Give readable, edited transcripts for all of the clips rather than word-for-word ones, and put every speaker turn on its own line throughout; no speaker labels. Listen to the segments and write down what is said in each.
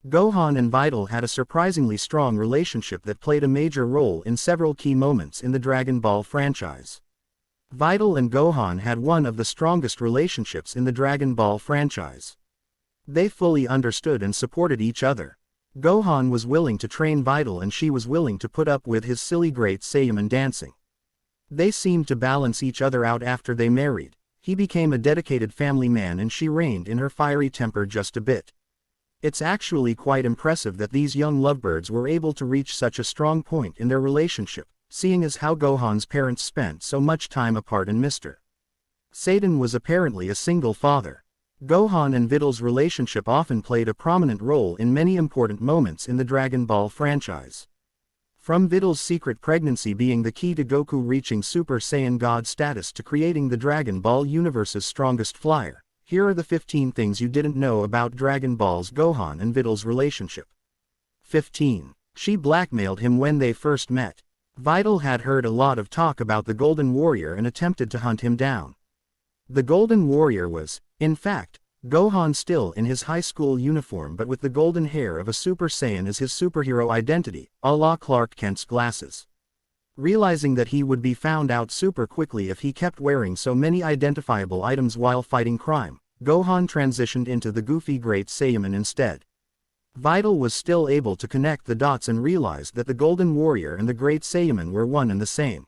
Gohan and Videl had a surprisingly strong relationship that played a major role in several key moments in the Dragon Ball franchise. Videl and Gohan had one of the strongest relationships in the Dragon Ball franchise. They fully understood and supported each other. Gohan was willing to train Videl and she was willing to put up with his silly Great Saiyaman dancing. They seemed to balance each other out after they married. He became a dedicated family man and she reined in her fiery temper just a bit. It's actually quite impressive that these young lovebirds were able to reach such a strong point in their relationship, seeing as how Gohan's parents spent so much time apart and Mr. Satan was apparently a single father. Gohan and Videl's relationship often played a prominent role in many important moments in the Dragon Ball franchise. From Videl's secret pregnancy being the key to Goku reaching Super Saiyan God status to creating the Dragon Ball universe's strongest flyer, here are the 15 things you didn't know about Dragon Ball's Gohan and Videl's relationship. 15. She blackmailed him when they first met. Videl had heard a lot of talk about the Golden Warrior and attempted to hunt him down. The Golden Warrior was, in fact, Gohan still in his high school uniform but with the golden hair of a Super Saiyan as his superhero identity, a la Clark Kent's glasses. Realizing that he would be found out super quickly if he kept wearing so many identifiable items while fighting crime, Gohan transitioned into the goofy Great Saiyaman instead. Videl was still able to connect the dots and realized that the Golden Warrior and the Great Saiyaman were one and the same.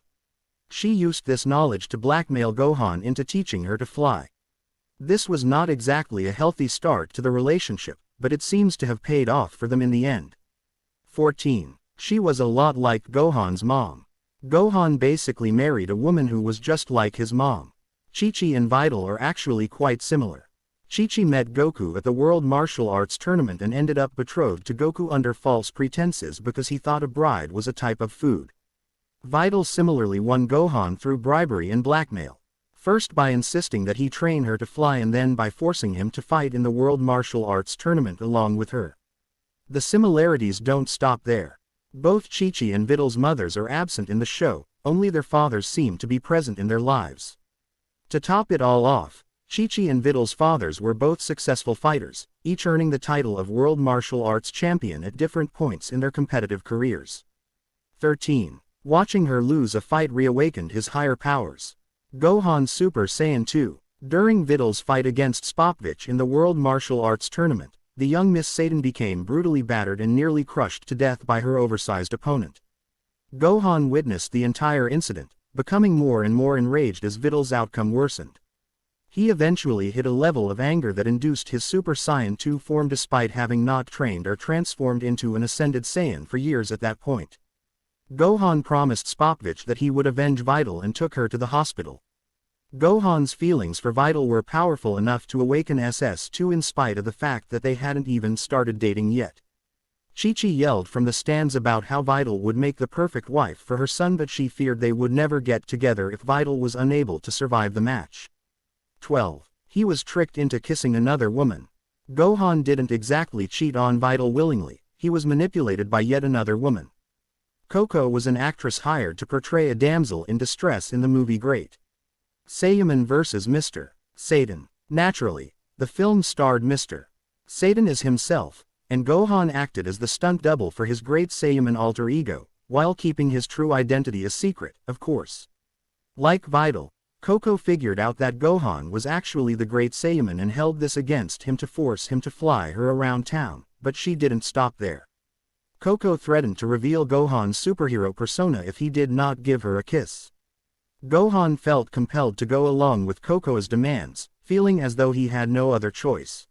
She used this knowledge to blackmail Gohan into teaching her to fly. This was not exactly a healthy start to the relationship, but it seems to have paid off for them in the end. 14. She was a lot like Gohan's mom. Gohan basically married a woman who was just like his mom. Chi-Chi and Videl are actually quite similar. Chi-Chi met Goku at the World Martial Arts Tournament and ended up betrothed to Goku under false pretenses because he thought a bride was a type of food. Videl similarly won Gohan through bribery and blackmail. First by insisting that he train her to fly and then by forcing him to fight in the World Martial Arts Tournament along with her. The similarities don't stop there. Both Chi-Chi and Videl's mothers are absent in the show, only their fathers seem to be present in their lives. To top it all off, Chi-Chi and Videl's fathers were both successful fighters, each earning the title of World Martial Arts Champion at different points in their competitive careers. 13. Watching her lose a fight reawakened his higher powers. Gohan Super Saiyan 2. During Videl's fight against Spopovich in the World Martial Arts Tournament, the young Miss Satan became brutally battered and nearly crushed to death by her oversized opponent. Gohan witnessed the entire incident, becoming more and more enraged as Videl's outcome worsened. He eventually hit a level of anger that induced his Super Saiyan 2 form despite having not trained or transformed into an Ascended Saiyan for years at that point. Gohan promised Spopovich that he would avenge Videl and took her to the hospital. Gohan's feelings for Videl were powerful enough to awaken SS2 in spite of the fact that they hadn't even started dating yet. Chi-Chi yelled from the stands about how Videl would make the perfect wife for her son, but she feared they would never get together if Videl was unable to survive the match. 12. He was tricked into kissing another woman. Gohan didn't exactly cheat on Videl willingly, he was manipulated by yet another woman. Coco was an actress hired to portray a damsel in distress in the movie Great Saiyaman vs. Mr. Satan. Naturally, the film starred Mr. Satan as himself, and Gohan acted as the stunt double for his Great Saiyaman alter ego, while keeping his true identity a secret, of course. Like Videl, Coco figured out that Gohan was actually the Great Saiyaman and held this against him to force him to fly her around town, but she didn't stop there. Coco threatened to reveal Gohan's superhero persona if he did not give her a kiss. Gohan felt compelled to go along with Coco's demands, feeling as though he had no other choice.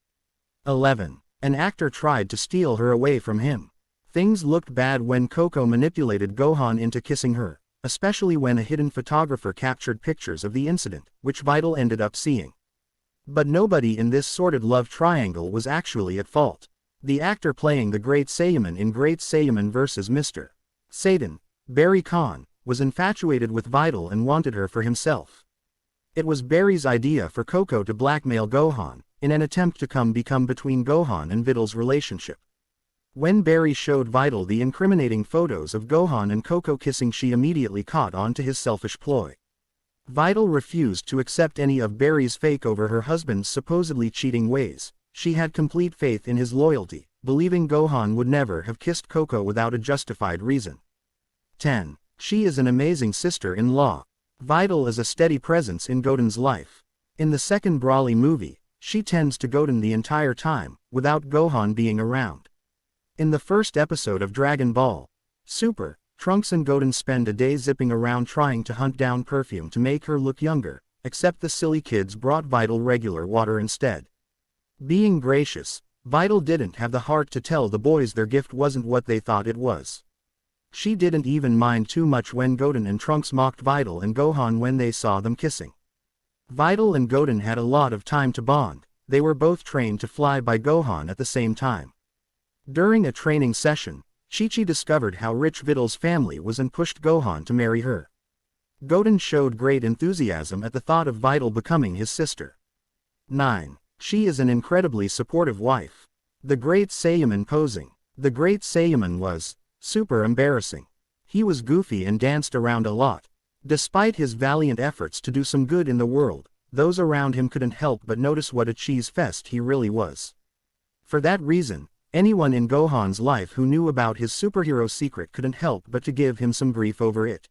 11. An actor tried to steal her away from him. Things looked bad when Coco manipulated Gohan into kissing her, especially when a hidden photographer captured pictures of the incident, which Videl ended up seeing. But nobody in this sordid love triangle was actually at fault. The actor playing the Great Saiyaman in Great Saiyaman vs. Mr. Satan, Barry Kahn, was infatuated with Videl and wanted her for himself. It was Barry's idea for Coco to blackmail Gohan, in an attempt to become between Gohan and Videl's relationship. When Barry showed Videl the incriminating photos of Gohan and Coco kissing, she immediately caught on to his selfish ploy. Videl refused to accept any of Barry's fake over her husband's supposedly cheating ways. She had complete faith in his loyalty, believing Gohan would never have kissed Coco without a justified reason. 10. She is an amazing sister-in-law. Vital as a steady presence in Goten's life. In the second Broly movie, she tends to Goten the entire time, without Gohan being around. In the first episode of Dragon Ball Super, Trunks and Goten spend a day zipping around trying to hunt down perfume to make her look younger, except the silly kids brought Vital regular water instead. Being gracious, Vital didn't have the heart to tell the boys their gift wasn't what they thought it was. She didn't even mind too much when Goten and Trunks mocked Vital and Gohan when they saw them kissing. Vital and Goten had a lot of time to bond. They were both trained to fly by Gohan at the same time. During a training session, Chi-Chi discovered how rich Vital's family was and pushed Gohan to marry her. Goten showed great enthusiasm at the thought of Vital becoming his sister. 9. She is an incredibly supportive wife. The Great Saiyaman posing. The Great Saiyaman was super embarrassing. He was goofy and danced around a lot. Despite his valiant efforts to do some good in the world, those around him couldn't help but notice what a cheese fest he really was. For that reason, anyone in Gohan's life who knew about his superhero secret couldn't help but to give him some grief over it.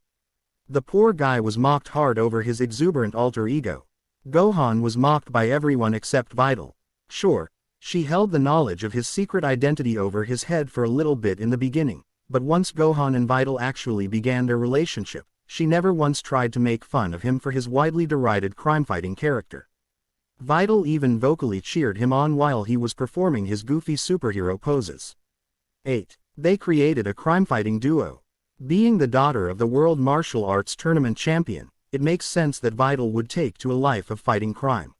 The poor guy was mocked hard over his exuberant alter ego. Gohan was mocked by everyone except Vital. Sure, she held the knowledge of his secret identity over his head for a little bit in the beginning, but once Gohan and Vital actually began their relationship, she never once tried to make fun of him for his widely derided crime-fighting character. Vital even vocally cheered him on while he was performing his goofy superhero poses. 8. They created a crime-fighting duo. Being the daughter of the World Martial Arts Tournament champion, it makes sense that Vital would take to a life of fighting crime.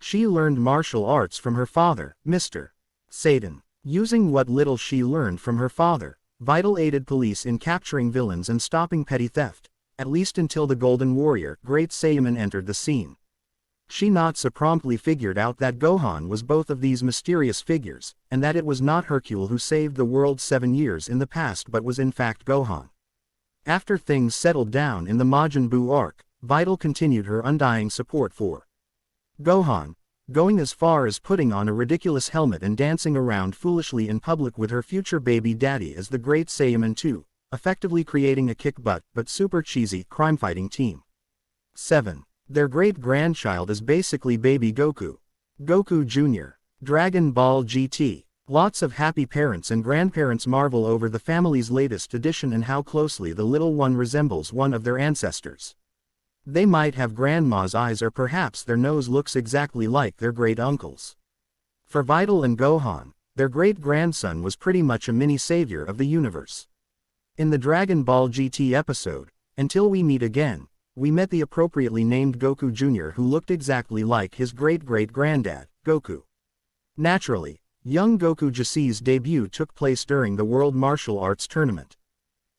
She learned martial arts from her father, Mr. Satan. Using what little she learned from her father, Vital aided police in capturing villains and stopping petty theft, at least until the Golden Warrior, Great Saiyaman, entered the scene. She not so promptly figured out that Gohan was both of these mysterious figures, and that it was not Hercule who saved the world 7 years in the past but was in fact Gohan. After things settled down in the Majin Buu arc, Vital continued her undying support for Gohan, going as far as putting on a ridiculous helmet and dancing around foolishly in public with her future baby daddy as the Great Saiyaman 2, effectively creating a kick-butt but super cheesy crime-fighting team. 7. Their great-grandchild is basically baby Goku. Goku Jr. Dragon Ball GT. Lots of happy parents and grandparents marvel over the family's latest addition and how closely the little one resembles one of their ancestors. They might have grandma's eyes or perhaps their nose looks exactly like their great-uncle's. For Vital and Gohan, their great-grandson was pretty much a mini-savior of the universe. In the Dragon Ball GT episode, Until We Meet Again, we met the appropriately named Goku Jr. who looked exactly like his great-great-granddad, Goku. Naturally, young Goku Jc's debut took place during the World Martial Arts Tournament.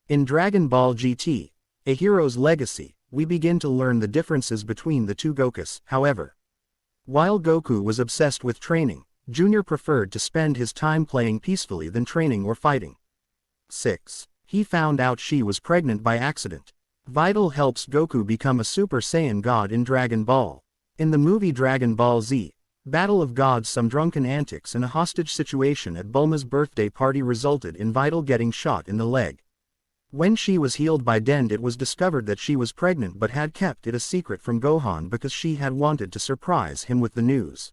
In Dragon Ball GT, A Hero's Legacy, we begin to learn the differences between the two Gokus, however. While Goku was obsessed with training, Jr. preferred to spend his time playing peacefully than training or fighting. 6. He found out she was pregnant by accident. Vital helps Goku become a Super Saiyan God in Dragon Ball. In the movie Dragon Ball Z, Battle of Gods, some drunken antics and a hostage situation at Bulma's birthday party resulted in Vital getting shot in the leg. When she was healed by Dend, it was discovered that she was pregnant but had kept it a secret from Gohan because she had wanted to surprise him with the news.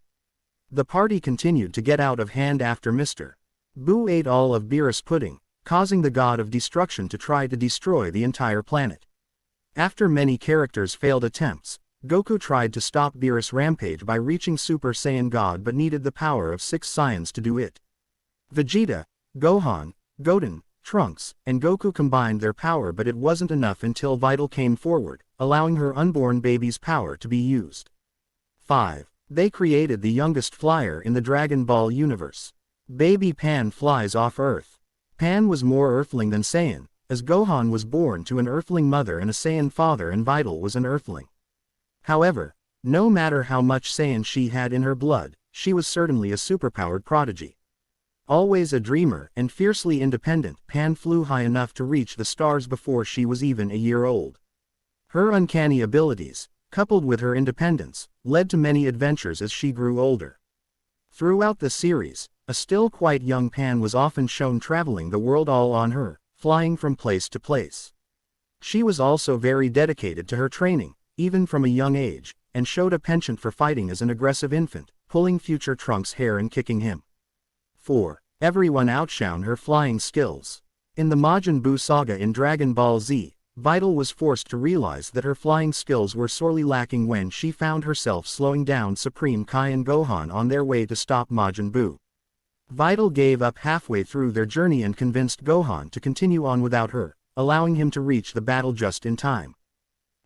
The party continued to get out of hand after Mr. Buu ate all of Beerus pudding, causing the god of destruction to try to destroy the entire planet. After many characters' failed attempts, Goku tried to stop Beerus' rampage by reaching Super Saiyan God but needed the power of 6 Saiyans to do it. Vegeta, Gohan, Goten, Trunks, and Goku combined their power, but it wasn't enough until Vital came forward, allowing her unborn baby's power to be used. 5. They created the youngest flyer in the Dragon Ball universe. Baby Pan flies off Earth. Pan was more Earthling than Saiyan, as Gohan was born to an Earthling mother and a Saiyan father, and Vital was an Earthling. However, no matter how much Saiyan she had in her blood, she was certainly a superpowered prodigy. Always a dreamer and fiercely independent, Pan flew high enough to reach the stars before she was even a year old. Her uncanny abilities, coupled with her independence, led to many adventures as she grew older. Throughout the series, A still quite young Pan was often shown traveling the world all on her, flying from place to place. She was also very dedicated to her training, even from a young age, and showed a penchant for fighting as an aggressive infant, pulling future Trunks' hair and kicking him. 4. Everyone outshone her flying skills. In the Majin Buu saga in Dragon Ball Z, Vital was forced to realize that her flying skills were sorely lacking when she found herself slowing down Supreme Kai and Gohan on their way to stop Majin Buu. Vital gave up halfway through their journey and convinced Gohan to continue on without her, allowing him to reach the battle just in time.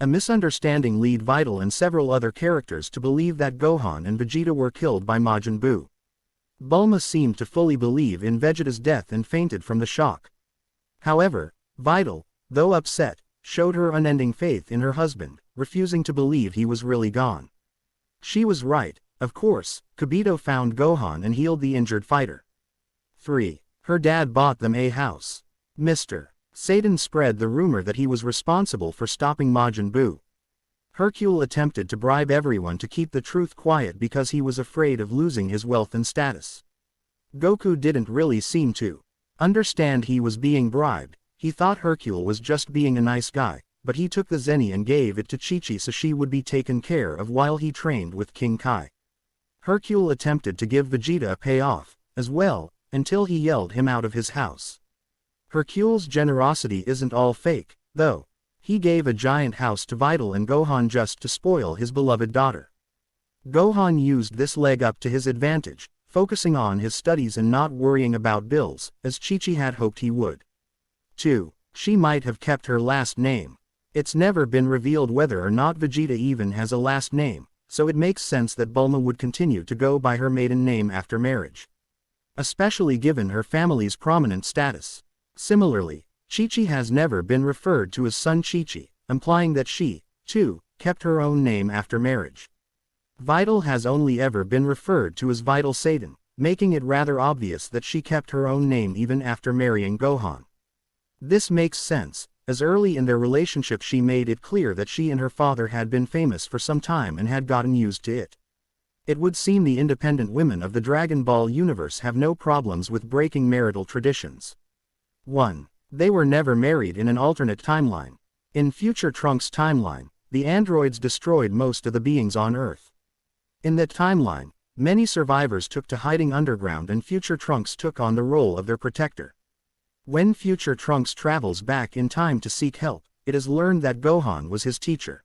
A misunderstanding led Vital and several other characters to believe that Gohan and Vegeta were killed by Majin Buu. Bulma seemed to fully believe in Vegeta's death and fainted from the shock. However, Vital, though upset, showed her unending faith in her husband, refusing to believe he was really gone. She was right, of course. Kibito found Gohan and healed the injured fighter. 3. Her dad bought them a house. Mr. Satan spread the rumor that he was responsible for stopping Majin Buu. Hercule attempted to bribe everyone to keep the truth quiet because he was afraid of losing his wealth and status. Goku didn't really seem to understand he was being bribed. He thought Hercule was just being a nice guy, but he took the Zeni and gave it to Chi-Chi so she would be taken care of while he trained with King Kai. Hercule attempted to give Vegeta a payoff, as well, until he yelled him out of his house. Hercule's generosity isn't all fake, though. He gave a giant house to Vital and Gohan just to spoil his beloved daughter. Gohan used this leg up to his advantage, focusing on his studies and not worrying about bills, as Chi-Chi had hoped he would. 2. She might have kept her last name. It's never been revealed whether or not Vegeta even has a last name, so it makes sense that Bulma would continue to go by her maiden name after marriage. Especially given her family's prominent status. Similarly, Chi-Chi has never been referred to as son Chi-Chi, implying that she, too, kept her own name after marriage. Vital has only ever been referred to as Vital Satan, making it rather obvious that she kept her own name even after marrying Gohan. This makes sense, as early in their relationship she made it clear that she and her father had been famous for some time and had gotten used to it. It would seem the independent women of the Dragon Ball universe have no problems with breaking marital traditions. 1. They were never married in an alternate timeline. In future Trunks' timeline, the androids destroyed most of the beings on Earth. In that timeline, many survivors took to hiding underground and future Trunks took on the role of their protector. When future Trunks travels back in time to seek help, it is learned that Gohan was his teacher.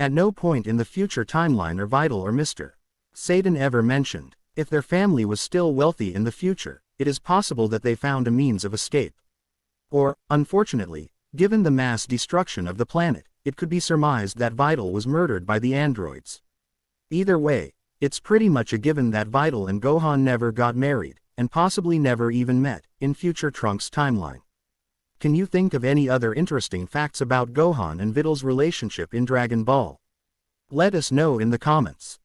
At no point in the future timeline are Vital or Mr. Satan ever mentioned. If their family was still wealthy in the future, it is possible that they found a means of escape. Or, unfortunately, given the mass destruction of the planet, it could be surmised that Vital was murdered by the androids. Either way, it's pretty much a given that Vital and Gohan never got married, and possibly never even met, in future Trunks' timeline. Can you think of any other interesting facts about Gohan and Vital's relationship in Dragon Ball? Let us know in the comments.